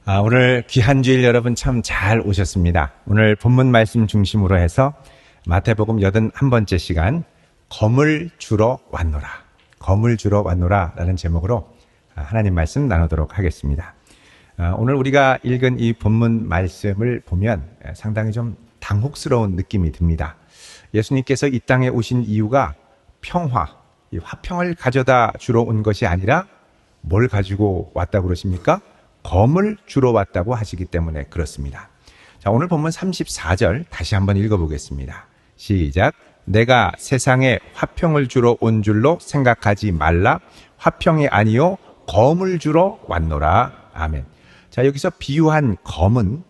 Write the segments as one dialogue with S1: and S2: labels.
S1: 오늘 귀한 주일 여러분 참 잘 오셨습니다. 오늘 본문 말씀 중심으로 해서 마태복음 81번째 시간 검을 주러 왔노라. 검을 주러 왔노라 라는 제목으로 하나님 말씀 나누도록 하겠습니다. 오늘 우리가 읽은 이 본문 말씀을 보면 상당히 좀 당혹스러운 느낌이 듭니다. 예수님께서 이 땅에 오신 이유가 평화, 이 화평을 가져다 주러 온 것이 아니라 뭘 가지고 왔다고 그러십니까? 검을 주러 왔다고 하시기 때문에 그렇습니다. 자, 오늘 본문 34절 다시 한번 읽어보겠습니다. 시작. 내가 세상에 화평을 주러 온 줄로 생각하지 말라. 화평이 아니요 검을 주러 왔노라. 아멘. 자, 여기서 비유한 검은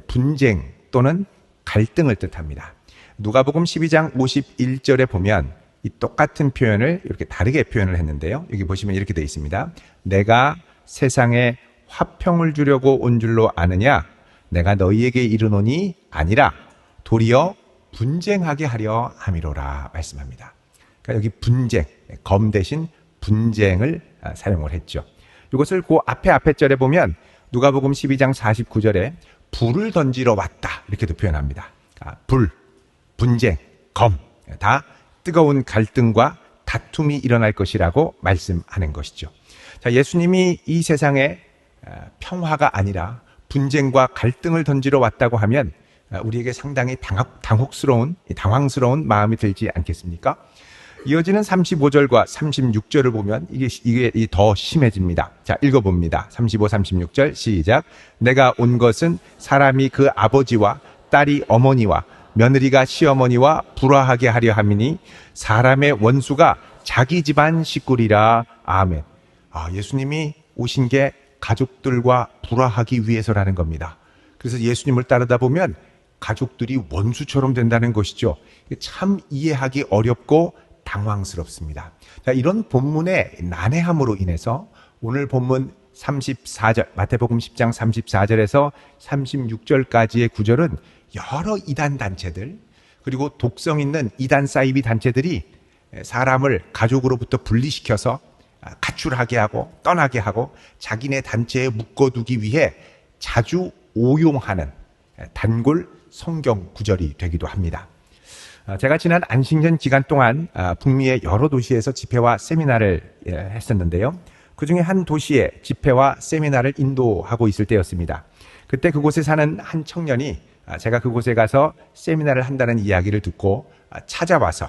S1: 분쟁 또는 갈등을 뜻합니다. 누가복음 12장 51절에 보면 이 똑같은 표현을 이렇게 다르게 표현을 했는데요. 여기 보시면 이렇게 되어 있습니다. 내가 세상에 화평을 주려고 온 줄로 아느냐? 내가 너희에게 이르노니 아니라 도리어 분쟁하게 하려 함이로라 말씀합니다. 그러니까 여기 분쟁, 검 대신 분쟁을 사용을 했죠. 이것을 그 앞에 절에 보면 누가복음 12장 49절에 불을 던지러 왔다 이렇게도 표현합니다. 불, 분쟁, 검 다 뜨거운 갈등과 다툼이 일어날 것이라고 말씀하는 것이죠. 자, 예수님이 이 세상에 평화가 아니라 분쟁과 갈등을 던지러 왔다고 하면 우리에게 상당히 당황스러운 마음이 들지 않겠습니까? 이어지는 35절과 36절을 보면 이게 더 심해집니다. 자, 읽어봅니다. 35, 36절 시작. 내가 온 것은 사람이 그 아버지와 딸이 어머니와 며느리가 시어머니와 불화하게 하려 함이니 사람의 원수가 자기 집안 식구리라. 아멘. 예수님이 오신 게 가족들과 불화하기 위해서라는 겁니다. 그래서 예수님을 따르다 보면 가족들이 원수처럼 된다는 것이죠. 참 이해하기 어렵고 당황스럽습니다. 자, 이런 본문의 난해함으로 인해서 오늘 본문 34절, 마태복음 10장 34절에서 36절까지의 구절은 여러 이단 단체들, 그리고 독성 있는 이단 사이비 단체들이 사람을 가족으로부터 분리시켜서 가출하게 하고 떠나게 하고 자기네 단체에 묶어두기 위해 자주 오용하는 단골 성경 구절이 되기도 합니다. 제가 지난 안식년 기간 동안 북미의 여러 도시에서 집회와 세미나를 했었는데요. 그중에 한 도시에 집회와 세미나를 인도하고 있을 때였습니다. 그때 그곳에 사는 한 청년이 제가 그곳에 가서 세미나를 한다는 이야기를 듣고 찾아와서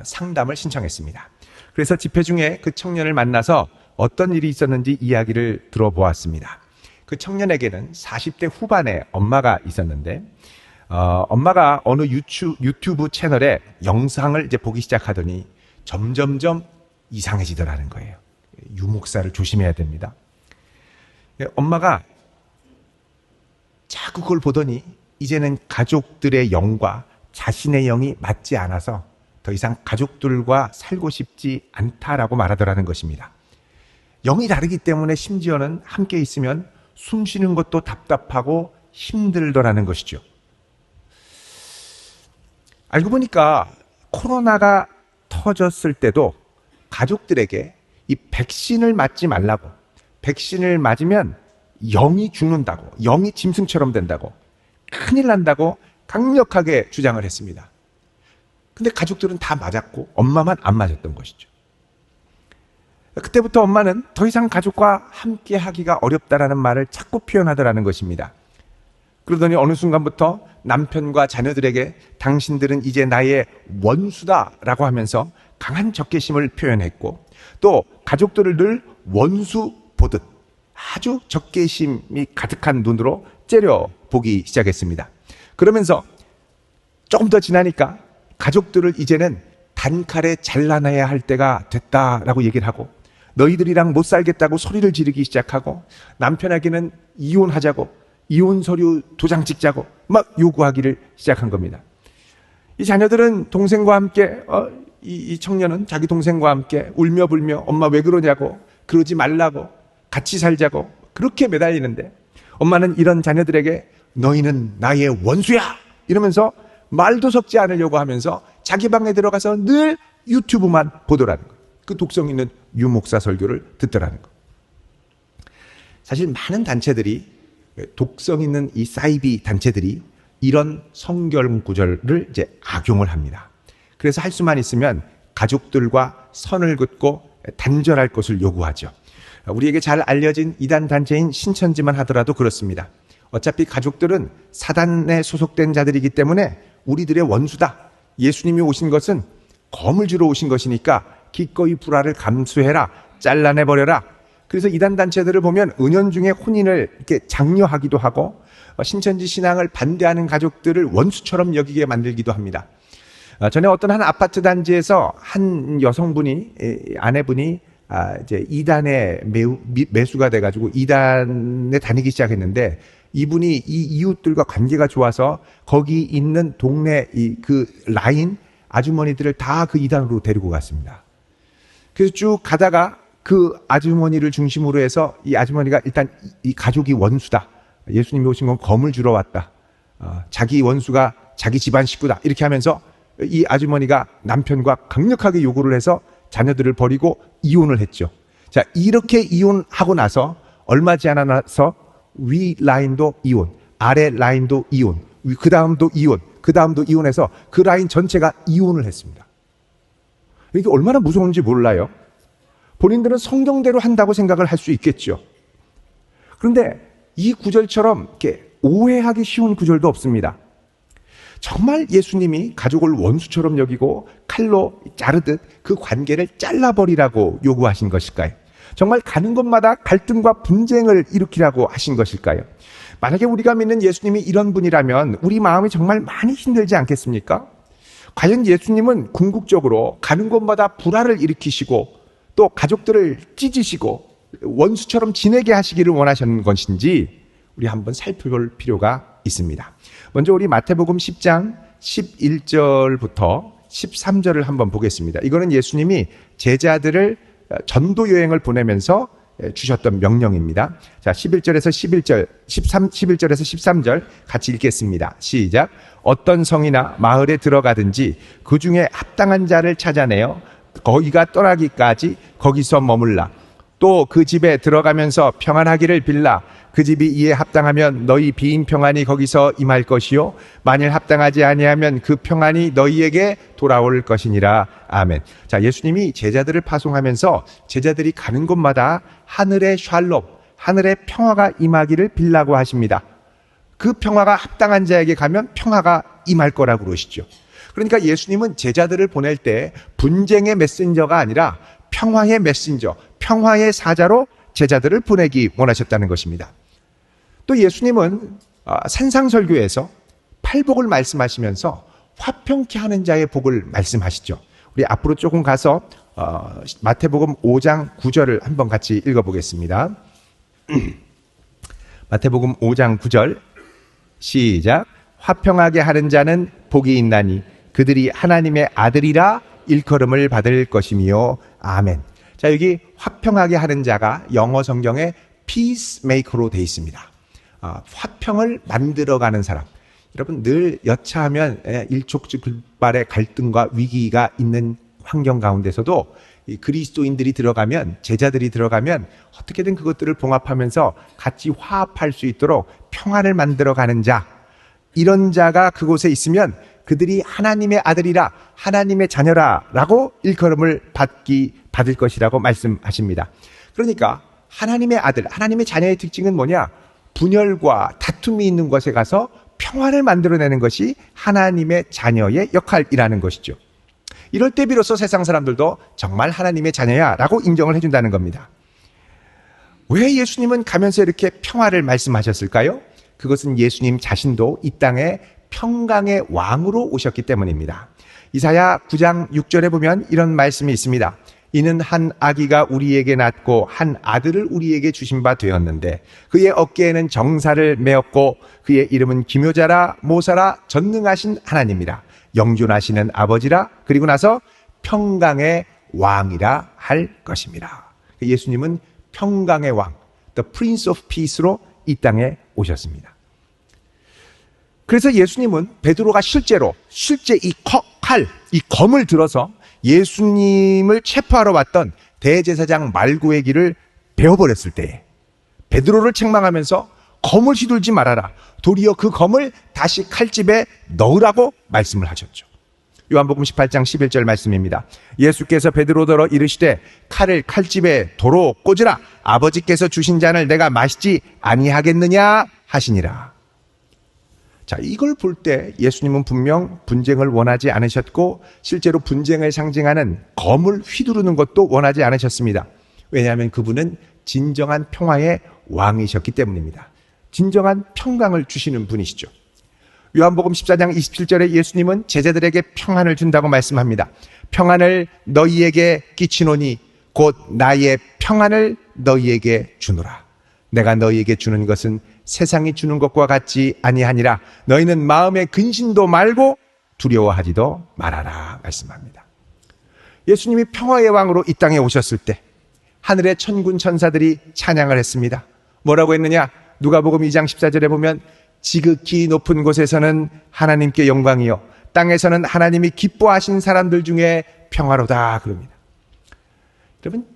S1: 상담을 신청했습니다. 그래서 집회 중에 그 청년을 만나서 어떤 일이 있었는지 이야기를 들어보았습니다. 그 청년에게는 40대 후반의 엄마가 있었는데 엄마가 어느 유튜브 채널에 영상을 이제 보기 시작하더니 점점점 이상해지더라는 거예요. 유목사를 조심해야 됩니다. 엄마가 자꾸 그걸 보더니 이제는 가족들의 영과 자신의 영이 맞지 않아서 더 이상 가족들과 살고 싶지 않다라고 말하더라는 것입니다. 영이 다르기 때문에 심지어는 함께 있으면 숨 쉬는 것도 답답하고 힘들더라는 것이죠. 알고 보니까 코로나가 터졌을 때도 가족들에게 이 백신을 맞지 말라고, 백신을 맞으면 영이 죽는다고, 영이 짐승처럼 된다고, 큰일 난다고 강력하게 주장을 했습니다. 근데 가족들은 다 맞았고 엄마만 안 맞았던 것이죠. 그때부터 엄마는 더 이상 가족과 함께 하기가 어렵다라는 말을 자꾸 표현하더라는 것입니다. 그러더니 어느 순간부터 남편과 자녀들에게 당신들은 이제 나의 원수다라고 하면서 강한 적개심을 표현했고 또 가족들을 늘 원수 보듯 아주 적개심이 가득한 눈으로 째려보기 시작했습니다. 그러면서 조금 더 지나니까 가족들을 이제는 단칼에 잘라내야 할 때가 됐다라고 얘기를 하고 너희들이랑 못 살겠다고 소리를 지르기 시작하고 남편에게는 이혼하자고 이혼 서류 도장 찍자고 막 요구하기를 시작한 겁니다. 이 자녀들은 동생과 함께 이 청년은 자기 동생과 함께 울며 불며 엄마 왜 그러냐고 그러지 말라고 같이 살자고 그렇게 매달리는데 엄마는 이런 자녀들에게 너희는 나의 원수야 이러면서 말도 섞지 않으려고 하면서 자기 방에 들어가서 늘 유튜브만 보더라는 거예요. 그 독성 있는 유목사 설교를 듣더라는 거예요. 사실 많은 단체들이 독성 있는 이 사이비 단체들이 이런 성경 구절을 이제 악용을 합니다. 그래서 할 수만 있으면 가족들과 선을 긋고 단절할 것을 요구하죠. 우리에게 잘 알려진 이단 단체인 신천지만 하더라도 그렇습니다. 어차피 가족들은 사단에 소속된 자들이기 때문에 우리들의 원수다. 예수님이 오신 것은 검을 주러 오신 것이니까 기꺼이 불화를 감수해라. 잘라내버려라. 그래서 이단 단체들을 보면 은연중에 혼인을 이렇게 장려하기도 하고 신천지 신앙을 반대하는 가족들을 원수처럼 여기게 만들기도 합니다. 전에 어떤 한 아파트 단지에서 한 여성분이, 아내분이 이제 이단에 매수가 돼가지고 이단에 다니기 시작했는데, 이분이 이 이웃들과 관계가 좋아서 거기 있는 동네 그 라인 아주머니들을 다 그 이단으로 데리고 갔습니다. 그래서 쭉 가다가 그 아주머니를 중심으로 해서 이 아주머니가 일단 이 가족이 원수다. 예수님이 오신 건 검을 주러 왔다. 자기 원수가 자기 집안 식구다. 이렇게 하면서 이 아주머니가 남편과 강력하게 요구를 해서 자녀들을 버리고 이혼을 했죠. 자, 이렇게 이혼하고 나서 얼마 지않아 나서 위 라인도 이혼, 아래 라인도 이혼, 그 다음도 이혼, 그 다음도 이혼해서 그 라인 전체가 이혼을 했습니다. 이게 얼마나 무서운지 몰라요. 본인들은 성경대로 한다고 생각을 할 수 있겠죠. 그런데 이 구절처럼 이렇게 오해하기 쉬운 구절도 없습니다. 정말 예수님이 가족을 원수처럼 여기고 칼로 자르듯 그 관계를 잘라버리라고 요구하신 것일까요? 정말 가는 곳마다 갈등과 분쟁을 일으키라고 하신 것일까요? 만약에 우리가 믿는 예수님이 이런 분이라면 우리 마음이 정말 많이 힘들지 않겠습니까? 과연 예수님은 궁극적으로 가는 곳마다 불화를 일으키시고 또 가족들을 찢으시고 원수처럼 지내게 하시기를 원하셨는 것인지 우리 한번 살펴볼 필요가 있습니다. 먼저 우리 마태복음 10장 11절부터 13절을 한번 보겠습니다. 이거는 예수님이 제자들을 전도 여행을 보내면서 주셨던 명령입니다. 자, 11절에서 13절 같이 읽겠습니다. 시작. 어떤 성이나 마을에 들어가든지 그 중에 합당한 자를 찾아내어 거기가 떠나기까지 거기서 머물라. 또 그 집에 들어가면서 평안하기를 빌라. 그 집이 이에 합당하면 너희 빈 평안이 거기서 임할 것이요 만일 합당하지 아니하면 그 평안이 너희에게 돌아올 것이니라. 아멘. 자, 예수님이 제자들을 파송하면서 제자들이 가는 곳마다 하늘의 샬롬, 하늘의 평화가 임하기를 빌라고 하십니다. 그 평화가 합당한 자에게 가면 평화가 임할 거라고 그러시죠. 그러니까 예수님은 제자들을 보낼 때 분쟁의 메신저가 아니라 평화의 메신저, 평화의 사자로 제자들을 보내기 원하셨다는 것입니다. 또 예수님은 산상설교에서 팔복을 말씀하시면서 화평케 하는 자의 복을 말씀하시죠. 우리 앞으로 조금 가서 마태복음 5장 9절을 한번 같이 읽어보겠습니다. 마태복음 5장 9절 시작. 화평하게 하는 자는 복이 있나니 그들이 하나님의 아들이라 일컬음을 받을 것이며 아멘. 자, 여기 화평하게 하는 자가 영어 성경에 peacemaker로 되어 있습니다. 화평을 만들어가는 사람. 여러분 늘 여차하면 일촉즉발의 갈등과 위기가 있는 환경 가운데서도 이 그리스도인들이 들어가면, 제자들이 들어가면 어떻게든 그것들을 봉합하면서 같이 화합할 수 있도록 평화를 만들어가는 자, 이런 자가 그곳에 있으면 그들이 하나님의 아들이라, 하나님의 자녀라 라고 일컬음을 받을 것이라고 말씀하십니다. 그러니까 하나님의 아들, 하나님의 자녀의 특징은 뭐냐? 분열과 다툼이 있는 곳에 가서 평화를 만들어내는 것이 하나님의 자녀의 역할이라는 것이죠. 이럴 때 비로소 세상 사람들도 정말 하나님의 자녀야 라고 인정을 해준다는 겁니다. 왜 예수님은 가면서 이렇게 평화를 말씀하셨을까요? 그것은 예수님 자신도 이 땅에 평강의 왕으로 오셨기 때문입니다. 이사야 9장 6절에 보면 이런 말씀이 있습니다. 이는 한 아기가 우리에게 낳고 한 아들을 우리에게 주신 바 되었는데 그의 어깨에는 정사를 메었고 그의 이름은 기묘자라 모사라 전능하신 하나님이라 영존하시는 아버지라 그리고 나서 평강의 왕이라 할 것입니다. 예수님은 평강의 왕, The Prince of Peace로 이 땅에 오셨습니다. 그래서 예수님은 베드로가 실제 이 칼, 이 검을 들어서 예수님을 체포하러 왔던 대제사장 말고의 길을 베어버렸을 때 베드로를 책망하면서 검을 휘둘지 말아라. 도리어 그 검을 다시 칼집에 넣으라고 말씀을 하셨죠. 요한복음 18장 11절 말씀입니다. 예수께서 베드로더러 이르시되 칼을 칼집에 도로 꽂으라. 아버지께서 주신 잔을 내가 마시지 아니하겠느냐 하시니라. 자, 이걸 볼 때 예수님은 분명 분쟁을 원하지 않으셨고 실제로 분쟁을 상징하는 검을 휘두르는 것도 원하지 않으셨습니다. 왜냐하면 그분은 진정한 평화의 왕이셨기 때문입니다. 진정한 평강을 주시는 분이시죠. 요한복음 14장 27절에 예수님은 제자들에게 평안을 준다고 말씀합니다. 평안을 너희에게 끼치노니 곧 나의 평안을 너희에게 주노라. 내가 너희에게 주는 것은 세상이 주는 것과 같지 아니하니라. 너희는 마음에 근심도 말고 두려워하지도 말아라 말씀합니다. 예수님이 평화의 왕으로 이 땅에 오셨을 때 하늘의 천군 천사들이 찬양을 했습니다. 뭐라고 했느냐? 누가복음 2장 14절에 보면 지극히 높은 곳에서는 하나님께 영광이요 땅에서는 하나님이 기뻐하신 사람들 중에 평화로다 그럽니다. 여러분,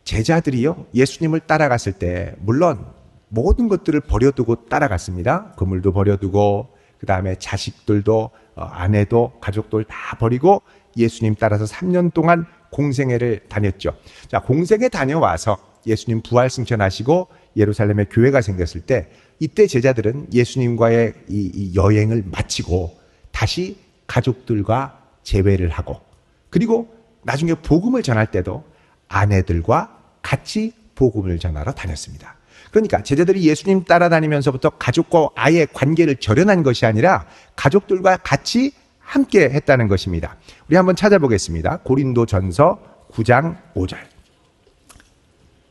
S1: 제자들이요 예수님을 따라갔을 때 물론 모든 것들을 버려두고 따라갔습니다. 그물도 버려두고 그 다음에 자식들도 아내도 가족들 다 버리고 예수님 따라서 3년 동안 공생애를 다녔죠. 자, 공생애 다녀와서 예수님 부활 승천하시고 예루살렘에 교회가 생겼을 때 이때 제자들은 예수님과의 이 여행을 마치고 다시 가족들과 재회를 하고 그리고 나중에 복음을 전할 때도 아내들과 같이 복음을 전하러 다녔습니다. 그러니까 제자들이 예수님 따라다니면서부터 가족과 아예 관계를 절연한 것이 아니라 가족들과 같이 함께 했다는 것입니다. 우리 한번 찾아보겠습니다. 고린도전서 9장 5절.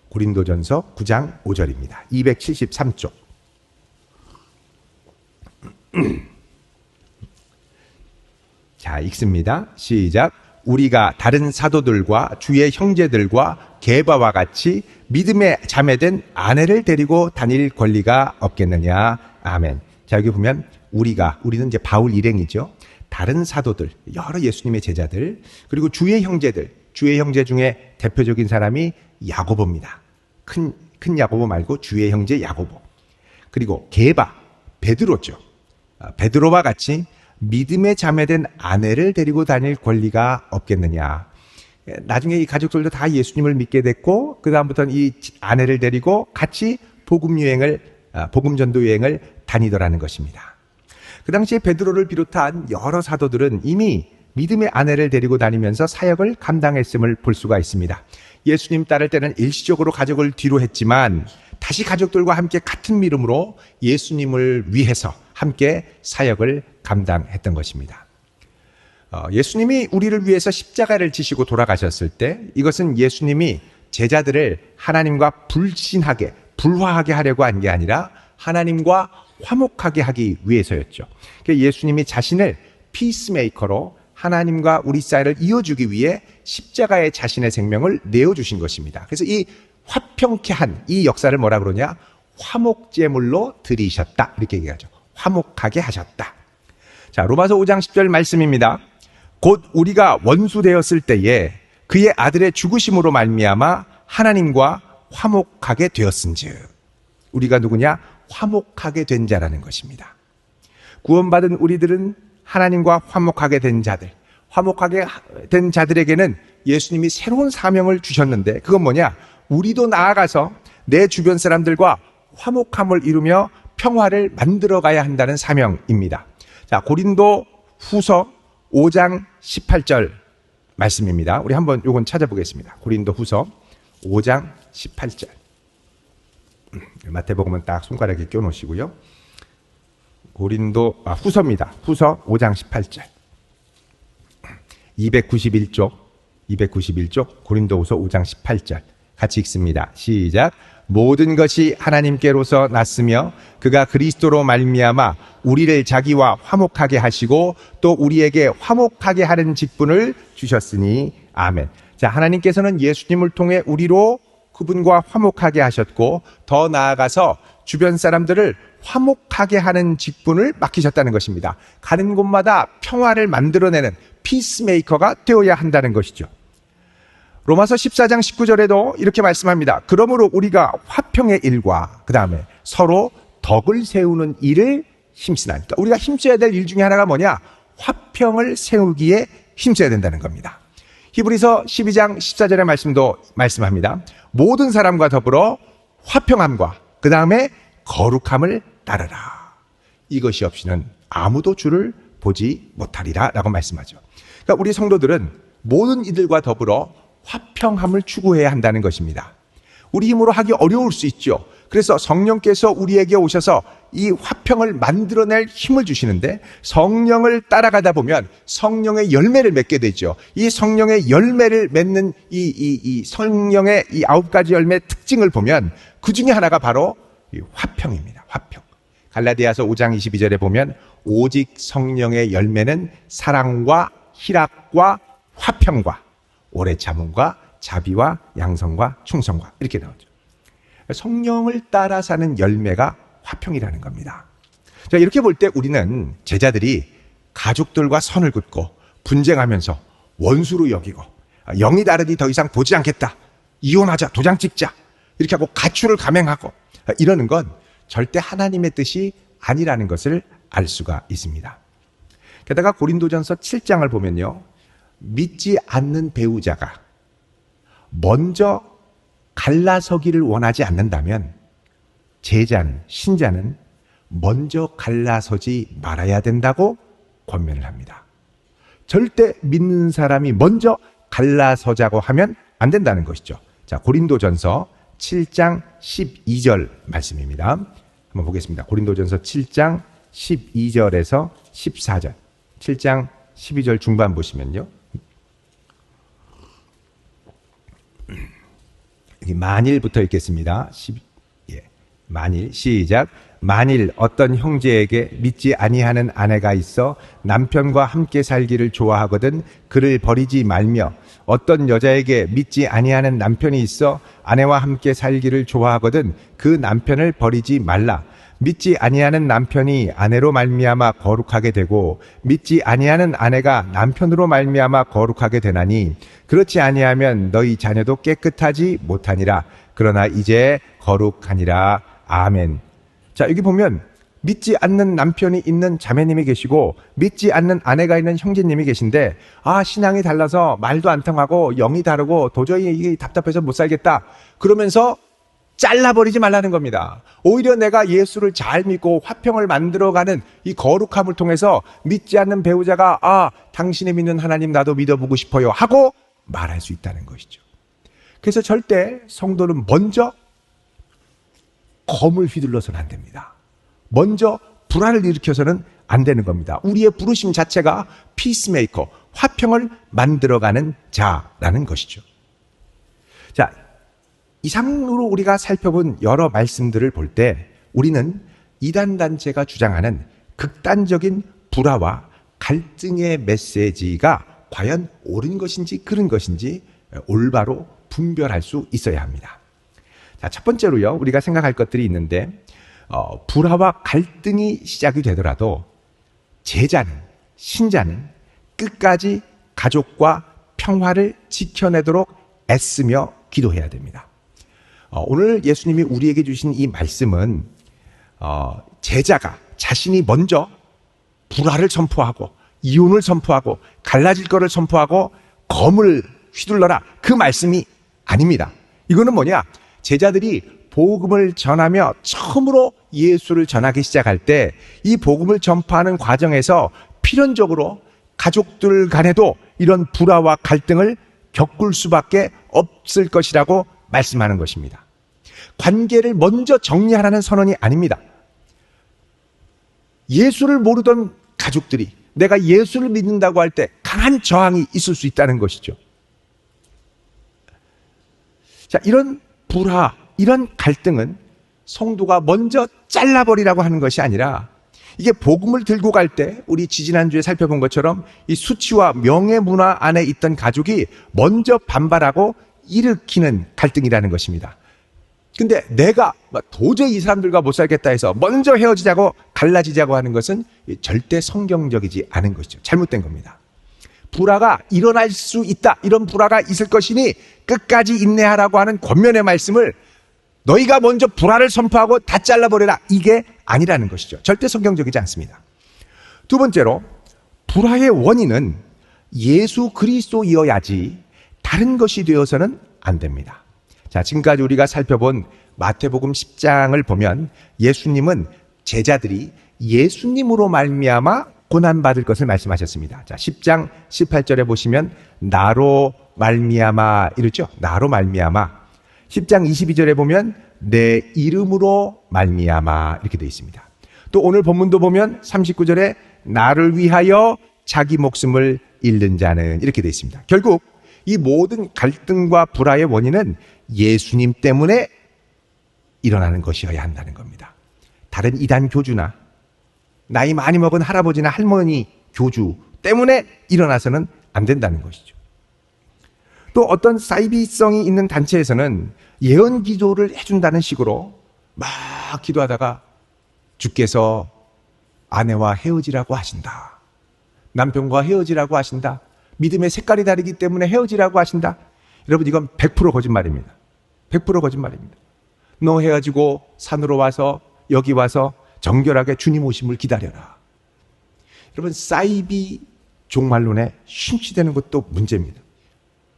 S1: 고린도전서 9장 5절입니다. 273쪽. 자, 읽습니다. 시작. 우리가 다른 사도들과 주의 형제들과 게바와 같이 믿음에 자매된 아내를 데리고 다닐 권리가 없겠느냐. 아멘. 자, 여기 보면 우리는 이제 바울 일행이죠. 다른 사도들, 여러 예수님의 제자들, 그리고 주의 형제들, 주의 형제 중에 대표적인 사람이 야고보입니다. 큰 야고보 말고 주의 형제 야고보. 그리고 게바, 베드로죠. 베드로와 같이 믿음에 자매된 아내를 데리고 다닐 권리가 없겠느냐. 나중에 이 가족들도 다 예수님을 믿게 됐고 그 다음부터는 이 아내를 데리고 같이 복음 전도 여행을 다니더라는 것입니다. 그 당시에 베드로를 비롯한 여러 사도들은 이미 믿음의 아내를 데리고 다니면서 사역을 감당했음을 볼 수가 있습니다. 예수님 따를 때는 일시적으로 가족을 뒤로 했지만 다시 가족들과 함께 같은 믿음으로 예수님을 위해서 함께 사역을 감당했던 것입니다. 예수님이 우리를 위해서 십자가를 지시고 돌아가셨을 때 이것은 예수님이 제자들을 하나님과 불화하게 하려고 한 게 아니라 하나님과 화목하게 하기 위해서였죠. 예수님이 자신을 피스메이커로 하나님과 우리 사이를 이어주기 위해 십자가에 자신의 생명을 내어주신 것입니다. 그래서 이 화평케 한 이 역사를 뭐라 그러냐? 화목제물로 드리셨다. 이렇게 얘기하죠. 화목하게 하셨다. 자, 로마서 5장 10절 말씀입니다. 곧 우리가 원수 되었을 때에 그의 아들의 죽으심으로 말미암아 하나님과 화목하게 되었은즉. 우리가 누구냐? 화목하게 된 자라는 것입니다. 구원받은 우리들은 하나님과 화목하게 된 자들, 화목하게 된 자들에게는 예수님이 새로운 사명을 주셨는데 그건 뭐냐? 우리도 나아가서 내 주변 사람들과 화목함을 이루며 평화를 만들어 가야 한다는 사명입니다. 자, 고린도 후서 5장 18절 말씀입니다. 우리 한번 요건 찾아보겠습니다. 고린도 후서 5장 18절. 마태복음은 딱 손가락에 껴놓으시고요. 후서입니다. 후서 5장 18절. 291쪽 고린도후서 5장 18절 같이 읽습니다. 시작. 모든 것이 하나님께로서 났으며 그가 그리스도로 말미암아 우리를 자기와 화목하게 하시고 또 우리에게 화목하게 하는 직분을 주셨으니 아멘. 자, 하나님께서는 예수님을 통해 우리로 그분과 화목하게 하셨고 더 나아가서 주변 사람들을 화목하게 하는 직분을 맡기셨다는 것입니다. 가는 곳마다 평화를 만들어내는 피스메이커가 되어야 한다는 것이죠. 로마서 14장 19절에도 이렇게 말씀합니다. 그러므로 우리가 화평의 일과 그 다음에 서로 덕을 세우는 일을 힘쓰나. 그러니까 우리가 힘써야 될 일 중에 하나가 뭐냐? 화평을 세우기에 힘써야 된다는 겁니다. 히브리서 12장 14절의 말씀도 말씀합니다. 모든 사람과 더불어 화평함과 그 다음에 거룩함을 따르라. 이것이 없이는 아무도 주를 보지 못하리라 라고 말씀하죠. 그러니까 우리 성도들은 모든 이들과 더불어 화평함을 추구해야 한다는 것입니다. 우리 힘으로 하기 어려울 수 있죠. 그래서 성령께서 우리에게 오셔서 이 화평을 만들어낼 힘을 주시는데, 성령을 따라가다 보면 성령의 열매를 맺게 되죠. 이 성령의 열매를 맺는 이 성령의 이 9가지 열매의 특징을 보면 그 중에 하나가 바로 이 화평입니다. 화평. 갈라디아서 5장 22절에 보면 오직 성령의 열매는 사랑과 희락과 화평과 오래 참음과 자비와 양성과 충성과 이렇게 나오죠. 성령을 따라 사는 열매가 화평이라는 겁니다. 자, 이렇게 볼 때 우리는 제자들이 가족들과 선을 긋고 분쟁하면서 원수로 여기고 영이 다르니 더 이상 보지 않겠다, 이혼하자, 도장 찍자 이렇게 하고 가출을 감행하고 이러는 건 절대 하나님의 뜻이 아니라는 것을 알 수가 있습니다. 게다가 고린도전서 7장을 보면요, 믿지 않는 배우자가 먼저 갈라서기를 원하지 않는다면 제자는, 신자는 먼저 갈라서지 말아야 된다고 권면을 합니다. 절대 믿는 사람이 먼저 갈라서자고 하면 안 된다는 것이죠. 자, 고린도전서 7장 12절 말씀입니다. 한번 보겠습니다. 고린도전서 7장 12절에서 14절. 7장 12절 중반 보시면요, 여기 만일부터 읽겠습니다. 만일, 시작. 만일 어떤 형제에게 믿지 아니하는 아내가 있어 남편과 함께 살기를 좋아하거든 그를 버리지 말며, 어떤 여자에게 믿지 아니하는 남편이 있어 아내와 함께 살기를 좋아하거든 그 남편을 버리지 말라. 믿지 아니하는 남편이 아내로 말미암아 거룩하게 되고 믿지 아니하는 아내가 남편으로 말미암아 거룩하게 되나니, 그렇지 아니하면 너희 자녀도 깨끗하지 못하니라. 그러나 이제 거룩하니라. 아멘. 자, 여기 보면 믿지 않는 남편이 있는 자매님이 계시고 믿지 않는 아내가 있는 형제님이 계신데, 신앙이 달라서 말도 안 통하고 영이 다르고 도저히 이게 답답해서 못 살겠다 그러면서 잘라버리지 말라는 겁니다. 오히려 내가 예수를 잘 믿고 화평을 만들어가는 이 거룩함을 통해서 믿지 않는 배우자가 당신이 믿는 하나님 나도 믿어보고 싶어요 하고 말할 수 있다는 것이죠. 그래서 절대 성도는 먼저 검을 휘둘러서는 안 됩니다. 먼저 불화를 일으켜서는 안 되는 겁니다. 우리의 부르심 자체가 피스메이커, 화평을 만들어가는 자라는 것이죠. 자, 이상으로 우리가 살펴본 여러 말씀들을 볼 때 우리는 이단단체가 주장하는 극단적인 불화와 갈등의 메시지가 과연 옳은 것인지 그른 것인지 올바로 분별할 수 있어야 합니다. 자, 첫 번째로요, 우리가 생각할 것들이 있는데, 불화와 갈등이 시작이 되더라도 제자는, 신자는 끝까지 가족과 평화를 지켜내도록 애쓰며 기도해야 됩니다. 오늘 예수님이 우리에게 주신 이 말씀은 제자가 자신이 먼저 불화를 선포하고 이혼을 선포하고 갈라질 거를 선포하고 검을 휘둘러라, 그 말씀이 아닙니다. 이거는 뭐냐? 제자들이 복음을 전하며 처음으로 예수를 전하기 시작할 때 이 복음을 전파하는 과정에서 필연적으로 가족들 간에도 이런 불화와 갈등을 겪을 수밖에 없을 것이라고 말씀하는 것입니다. 관계를 먼저 정리하라는 선언이 아닙니다. 예수를 모르던 가족들이 내가 예수를 믿는다고 할 때 강한 저항이 있을 수 있다는 것이죠. 자, 이런 불화, 이런 갈등은 성도가 먼저 잘라버리라고 하는 것이 아니라, 이게 복음을 들고 갈 때 우리 지지난주에 살펴본 것처럼 이 수치와 명예 문화 안에 있던 가족이 먼저 반발하고 일으키는 갈등이라는 것입니다. 근데 내가 도저히 이 사람들과 못 살겠다 해서 먼저 헤어지자고 갈라지자고 하는 것은 절대 성경적이지 않은 것이죠. 잘못된 겁니다. 불화가 일어날 수 있다, 이런 불화가 있을 것이니 끝까지 인내하라고 하는 권면의 말씀을 너희가 먼저 불화를 선포하고 다 잘라버려라. 이게 아니라는 것이죠. 절대 성경적이지 않습니다. 두 번째로 불화의 원인은 예수 그리스도이어야지 다른 것이 되어서는 안 됩니다. 자, 지금까지 우리가 살펴본 마태복음 10장을 보면 예수님은 제자들이 예수님으로 말미암아 고난받을 것을 말씀하셨습니다. 자, 10장 18절에 보시면 나로 말미암아 이렇죠. 나로 말미암아. 10장 22절에 보면 내 이름으로 말미암아 이렇게 되어 있습니다. 또 오늘 본문도 보면 39절에 나를 위하여 자기 목숨을 잃는 자는 이렇게 되어 있습니다. 결국 이 모든 갈등과 불화의 원인은 예수님 때문에 일어나는 것이어야 한다는 겁니다. 다른 이단 교주나 나이 많이 먹은 할아버지나 할머니 교주 때문에 일어나서는 안 된다는 것이죠. 또 어떤 사이비성이 있는 단체에서는 예언 기도를 해준다는 식으로 막 기도하다가 주께서 아내와 헤어지라고 하신다. 남편과 헤어지라고 하신다. 믿음의 색깔이 다르기 때문에 헤어지라고 하신다. 여러분, 이건 100% 거짓말입니다. 100% 거짓말입니다. 너 헤어지고 산으로 와서 여기 와서 정결하게 주님 오심을 기다려라. 여러분, 사이비 종말론에 심취되는 것도 문제입니다.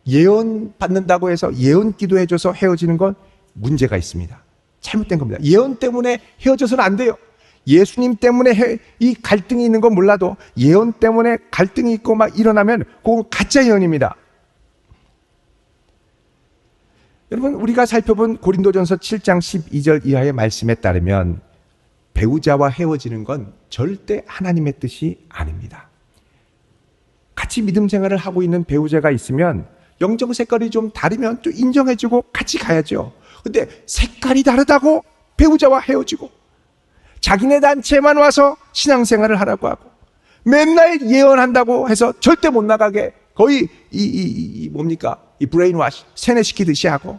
S1: 예언 받는다고 해서 예언 기도해줘서 헤어지는 건 문제가 있습니다. 잘못된 겁니다. 예언 때문에 헤어져서는 안 돼요. 예수님 때문에 이 갈등이 있는 건 몰라도 예언 때문에 갈등이 있고 막 일어나면 그건 가짜 예언입니다. 여러분, 우리가 살펴본 고린도전서 7장 12절 이하의 말씀에 따르면 배우자와 헤어지는 건 절대 하나님의 뜻이 아닙니다. 같이 믿음 생활을 하고 있는 배우자가 있으면 영적 색깔이 좀 다르면 또 인정해주고 같이 가야죠. 근데 색깔이 다르다고 배우자와 헤어지고 자기네 단체만 와서 신앙생활을 하라고 하고 맨날 예언한다고 해서 절대 못 나가게 거의 이 브레인워시 세뇌시키듯이 하고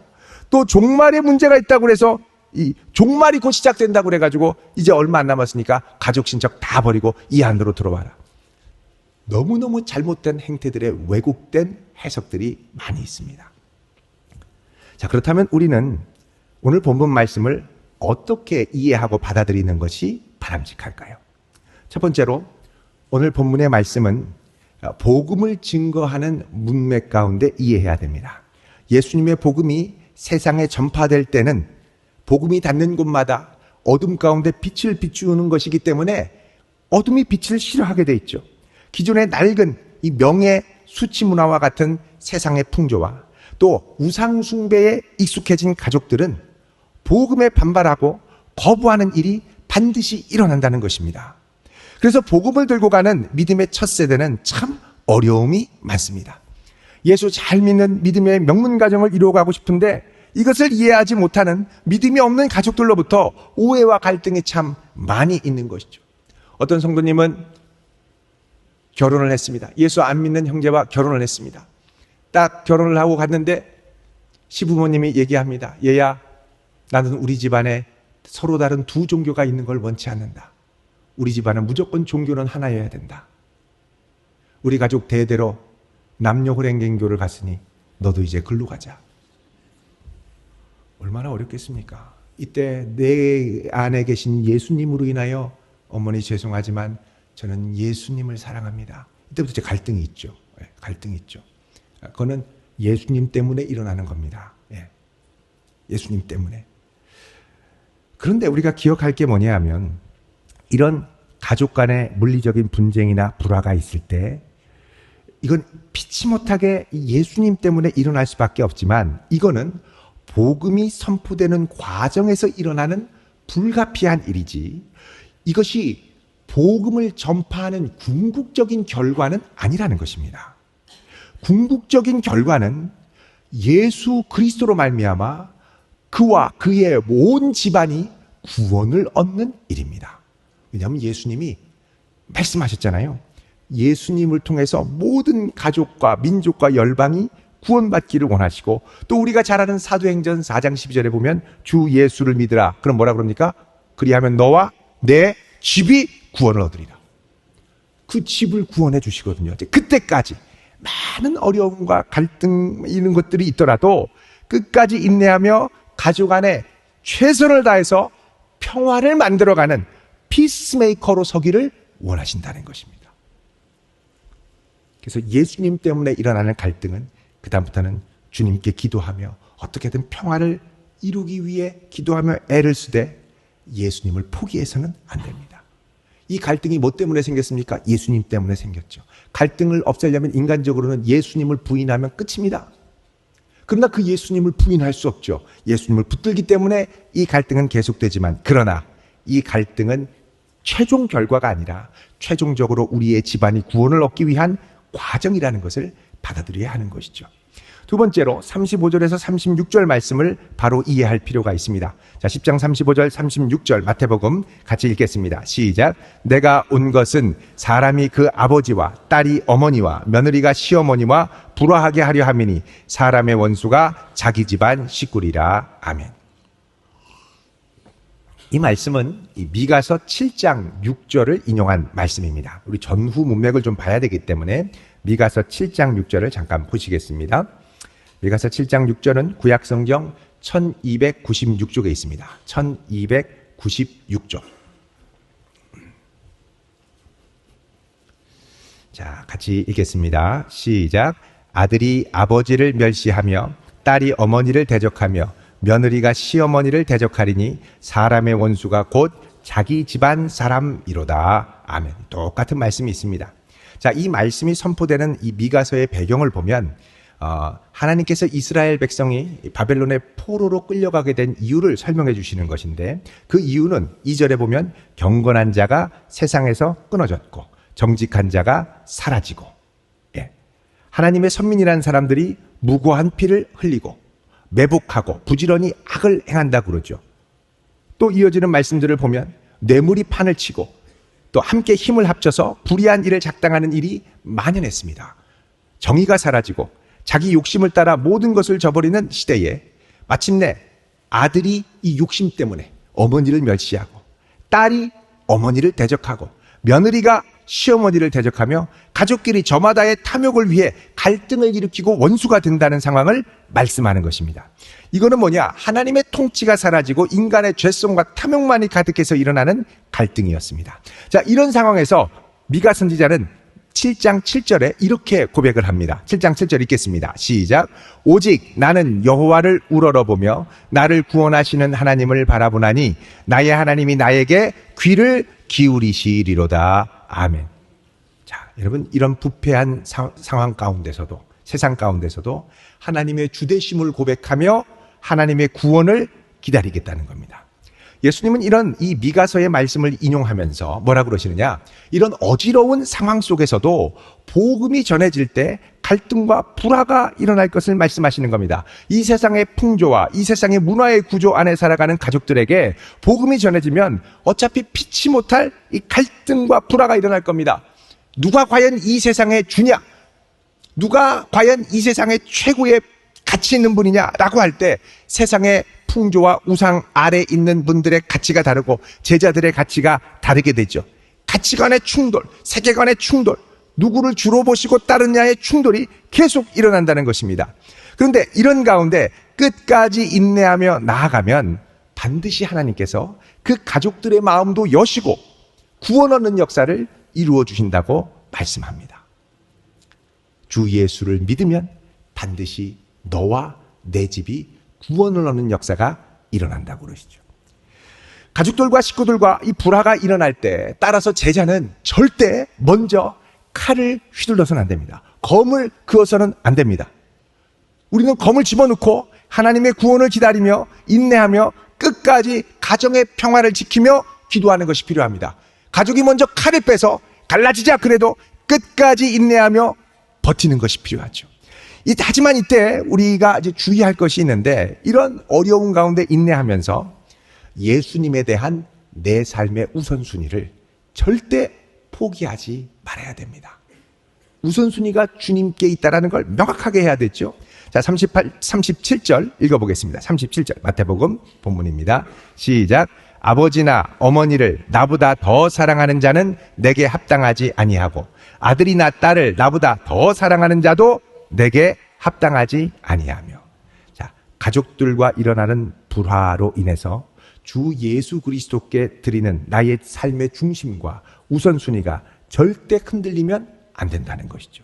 S1: 또 종말에 문제가 있다고 그래서 이 종말이 곧 시작된다고 그래가지고 이제 얼마 안 남았으니까 가족 친척 다 버리고 이 안으로 들어와라. 너무너무 잘못된 행태들의 왜곡된 해석들이 많이 있습니다. 자, 그렇다면 우리는 오늘 본문 말씀을 어떻게 이해하고 받아들이는 것이 바람직할까요? 첫 번째로 오늘 본문의 말씀은 복음을 증거하는 문맥 가운데 이해해야 됩니다. 예수님의 복음이 세상에 전파될 때는 복음이 닿는 곳마다 어둠 가운데 빛을 비추는 것이기 때문에 어둠이 빛을 싫어하게 돼 있죠. 기존의 낡은 이 명예 수치 문화와 같은 세상의 풍조와 또 우상 숭배에 익숙해진 가족들은 복음에 반발하고 거부하는 일이 반드시 일어난다는 것입니다. 그래서 복음을 들고 가는 믿음의 첫 세대는 참 어려움이 많습니다. 예수 잘 믿는 믿음의 명문 가정을 이루어가고 싶은데 이것을 이해하지 못하는 믿음이 없는 가족들로부터 오해와 갈등이 참 많이 있는 것이죠. 어떤 성도님은 결혼을 했습니다. 예수 안 믿는 형제와 결혼을 했습니다. 딱 결혼을 하고 갔는데 시부모님이 얘기합니다. 얘야, 나는 우리 집안에 서로 다른 두 종교가 있는 걸 원치 않는다. 우리 집안은 무조건 종교는 하나여야 된다. 우리 가족 대대로 남녀호랭개교를 갔으니 너도 이제 글로 가자. 얼마나 어렵겠습니까? 이때 내 안에 계신 예수님으로 인하여 어머니 죄송하지만 저는 예수님을 사랑합니다. 이때부터 이제 갈등이 있죠. 갈등이 있죠. 그거는 예수님 때문에 일어나는 겁니다. 예수님 때문에. 그런데 우리가 기억할 게 뭐냐 하면 이런 가족 간의 물리적인 분쟁이나 불화가 있을 때 이건 피치 못하게 예수님 때문에 일어날 수밖에 없지만 이거는 복음이 선포되는 과정에서 일어나는 불가피한 일이지 이것이 복음을 전파하는 궁극적인 결과는 아니라는 것입니다. 궁극적인 결과는 예수 그리스도로 말미암아 그와 그의 온 집안이 구원을 얻는 일입니다. 왜냐하면 예수님이 말씀하셨잖아요. 예수님을 통해서 모든 가족과 민족과 열방이 구원받기를 원하시고 또 우리가 잘 아는 사도행전 4장 12절에 보면 주 예수를 믿으라. 그럼 뭐라 그럽니까? 그리하면 너와 내 집이 구원을 얻으리라. 그 집을 구원해 주시거든요. 그때까지 많은 어려움과 갈등 이런 것들이 있더라도 끝까지 인내하며 가족 안에 최선을 다해서 평화를 만들어가는 피스메이커로 서기를 원하신다는 것입니다. 그래서 예수님 때문에 일어나는 갈등은 그다음부터는 주님께 기도하며 어떻게든 평화를 이루기 위해 기도하며 애를 쓰되 예수님을 포기해서는 안 됩니다. 이 갈등이 뭐 때문에 생겼습니까? 예수님 때문에 생겼죠. 갈등을 없애려면 인간적으로는 예수님을 부인하면 끝입니다. 그러나 그 예수님을 부인할 수 없죠. 예수님을 붙들기 때문에 이 갈등은 계속되지만, 그러나 이 갈등은 최종 결과가 아니라 최종적으로 우리의 집안이 구원을 얻기 위한 과정이라는 것을 받아들여야 하는 것이죠. 두 번째로 35절에서 36절 말씀을 바로 이해할 필요가 있습니다. 자, 10장 35절 36절 마태복음 같이 읽겠습니다. 시작. 내가 온 것은 사람이 그 아버지와 딸이 어머니와 며느리가 시어머니와 불화하게 하려 함이니 사람의 원수가 자기 집안 식구리라. 아멘. 이 말씀은 미가서 7장 6절을 인용한 말씀입니다. 우리 전후 문맥을 좀 봐야 되기 때문에 미가서 7장 6절을 잠깐 보시겠습니다. 미가서 7장 6절은 구약성경 1296쪽에 있습니다. 1296쪽. 자, 같이 읽겠습니다. 시작. 아들이 아버지를 멸시하며 딸이 어머니를 대적하며 며느리가 시어머니를 대적하리니 사람의 원수가 곧 자기 집안 사람이로다. 아멘. 똑같은 말씀이 있습니다. 자, 이 말씀이 선포되는 이 미가서의 배경을 보면 하나님께서 이스라엘 백성이 바벨론의 포로로 끌려가게 된 이유를 설명해 주시는 것인데, 그 이유는 2절에 보면 경건한 자가 세상에서 끊어졌고 정직한 자가 사라지고, 하나님의 선민이라는 사람들이 무고한 피를 흘리고 매복하고 부지런히 악을 행한다고 그러죠. 또 이어지는 말씀들을 보면 뇌물이 판을 치고 또 함께 힘을 합쳐서 불의한 일을 작당하는 일이 만연했습니다. 정의가 사라지고 자기 욕심을 따라 모든 것을 저버리는 시대에 마침내 아들이 이 욕심 때문에 어머니를 멸시하고 딸이 어머니를 대적하고 며느리가 시어머니를 대적하며 가족끼리 저마다의 탐욕을 위해 갈등을 일으키고 원수가 된다는 상황을 말씀하는 것입니다. 이거는 뭐냐? 하나님의 통치가 사라지고 인간의 죄성과 탐욕만이 가득해서 일어나는 갈등이었습니다. 자, 이런 상황에서 미가 선지자는 7장 7절에 이렇게 고백을 합니다. 7장 7절 읽겠습니다. 시작. 오직 나는 여호와를 우러러보며 나를 구원하시는 하나님을 바라보나니 나의 하나님이 나에게 귀를 기울이시리로다. 아멘. 자, 여러분, 이런 부패한 상황 가운데서도, 세상 가운데서도 하나님의 주되심을 고백하며 하나님의 구원을 기다리겠다는 겁니다. 예수님은 이런 이 미가서의 말씀을 인용하면서 뭐라 그러시느냐? 이런 어지러운 상황 속에서도 복음이 전해질 때 갈등과 불화가 일어날 것을 말씀하시는 겁니다. 이 세상의 풍조와 이 세상의 문화의 구조 안에 살아가는 가족들에게 복음이 전해지면 어차피 피치 못할 이 갈등과 불화가 일어날 겁니다. 누가 과연 이 세상의 주냐? 누가 과연 이 세상의 최고의 가치 있는 분이냐라고 할 때 세상의 풍조와 우상 아래 있는 분들의 가치가 다르고 제자들의 가치가 다르게 되죠. 가치관의 충돌, 세계관의 충돌, 누구를 주로 보시고 따르냐의 충돌이 계속 일어난다는 것입니다. 그런데 이런 가운데 끝까지 인내하며 나아가면 반드시 하나님께서 그 가족들의 마음도 여시고 구원 얻는 역사를 이루어 주신다고 말씀합니다. 주 예수를 믿으면 반드시 너와 내 집이 구원을 얻는 역사가 일어난다고 그러시죠. 가족들과 식구들과 이 불화가 일어날 때 따라서 제자는 절대 먼저 칼을 휘둘러서는 안 됩니다. 검을 그어서는 안 됩니다. 우리는 검을 집어넣고 하나님의 구원을 기다리며 인내하며 끝까지 가정의 평화를 지키며 기도하는 것이 필요합니다. 가족이 먼저 칼을 빼서 갈라지자 그래도 끝까지 인내하며 버티는 것이 필요하죠. 하지만 이때 우리가 이제 주의할 것이 있는데, 이런 어려운 가운데 인내하면서 예수님에 대한 내 삶의 우선순위를 절대 포기하지 말아야 됩니다. 우선순위가 주님께 있다는 걸 명확하게 해야 되죠. 자, 37절 읽어보겠습니다. 37절 마태복음 본문입니다. 시작. 아버지나 어머니를 나보다 더 사랑하는 자는 내게 합당하지 아니하고 아들이나 딸을 나보다 더 사랑하는 자도 내게 합당하지 아니하며. 자, 가족들과 일어나는 불화로 인해서 주 예수 그리스도께 드리는 나의 삶의 중심과 우선순위가 절대 흔들리면 안 된다는 것이죠.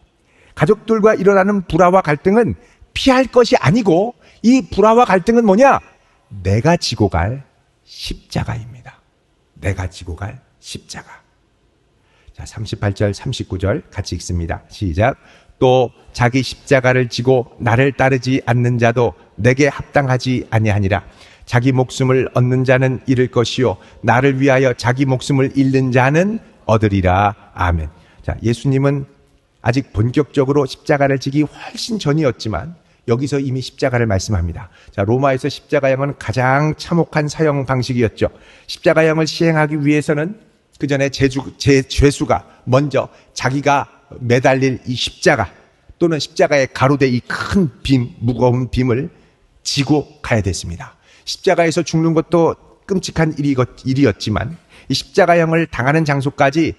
S1: 가족들과 일어나는 불화와 갈등은 피할 것이 아니고, 이 불화와 갈등은 뭐냐? 내가 지고 갈 십자가입니다. 내가 지고 갈 십자가. 자, 38절, 39절 같이 읽습니다. 시작. 또 자기 십자가를 지고 나를 따르지 않는 자도 내게 합당하지 아니하니라. 자기 목숨을 얻는 자는 잃을 것이요 나를 위하여 자기 목숨을 잃는 자는 얻으리라. 아멘. 자, 예수님은 아직 본격적으로 십자가를 지기 훨씬 전이었지만 여기서 이미 십자가를 말씀합니다. 자, 로마에서 십자가형은 가장 참혹한 사형 방식이었죠. 십자가형을 시행하기 위해서는 그 전에 죄수가 먼저 자기가 매달릴 이 십자가 또는 십자가에 가로대 이 큰 빔, 무거운 빔을 지고 가야 됐습니다. 십자가에서 죽는 것도 끔찍한 일이었지만 이 십자가형을 당하는 장소까지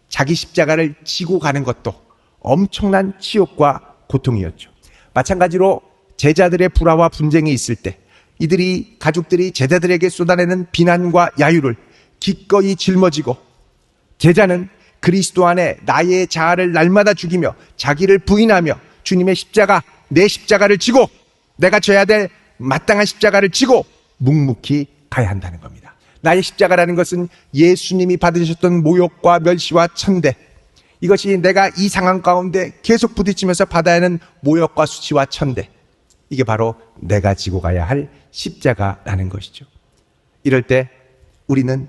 S1: 자기 십자가를 지고 가는 것도 엄청난 치욕과 고통이었죠. 마찬가지로 제자들의 불화와 분쟁이 있을 때 이들이 가족들이 제자들에게 쏟아내는 비난과 야유를 기꺼이 짊어지고, 제자는 그리스도 안에 나의 자아를 날마다 죽이며 자기를 부인하며 주님의 십자가, 내 십자가를 지고 내가 져야 될 마땅한 십자가를 지고 묵묵히 가야 한다는 겁니다. 나의 십자가라는 것은 예수님이 받으셨던 모욕과 멸시와 천대, 이것이 내가 이 상황 가운데 계속 부딪히면서 받아야 하는 모욕과 수치와 천대, 이게 바로 내가 지고 가야 할 십자가라는 것이죠. 이럴 때 우리는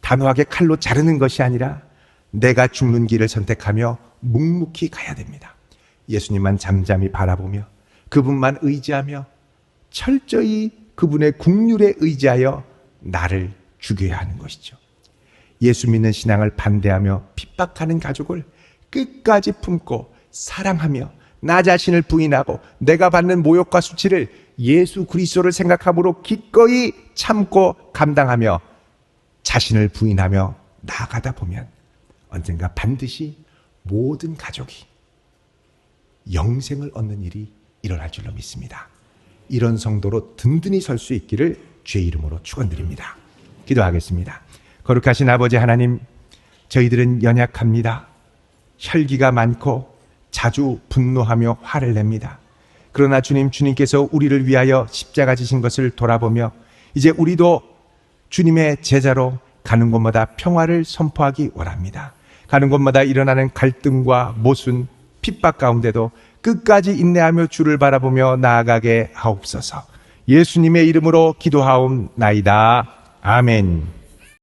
S1: 단호하게 칼로 자르는 것이 아니라 내가 죽는 길을 선택하며 묵묵히 가야 됩니다. 예수님만 잠잠히 바라보며 그분만 의지하며 철저히 그분의 국률에 의지하여 나를 죽여야 하는 것이죠. 예수 믿는 신앙을 반대하며 핍박하는 가족을 끝까지 품고 사랑하며 나 자신을 부인하고 내가 받는 모욕과 수치를 예수 그리스도를 생각함으로 기꺼이 참고 감당하며 자신을 부인하며 나아가다 보면 언젠가 반드시 모든 가족이 영생을 얻는 일이 일어날 줄로 믿습니다. 이런 성도로 든든히 설 수 있기를 주의 이름으로 축원드립니다. 기도하겠습니다. 거룩하신 아버지 하나님, 저희들은 연약합니다. 혈기가 많고 자주 분노하며 화를 냅니다. 그러나 주님께서 우리를 위하여 십자가 지신 것을 돌아보며 이제 우리도 주님의 제자로 가는 곳마다 평화를 선포하기 원합니다. 가는 곳마다 일어나는 갈등과 모순, 핍박 가운데도 끝까지 인내하며 주를 바라보며 나아가게 하옵소서. 예수님의 이름으로 기도하옵나이다. 아멘.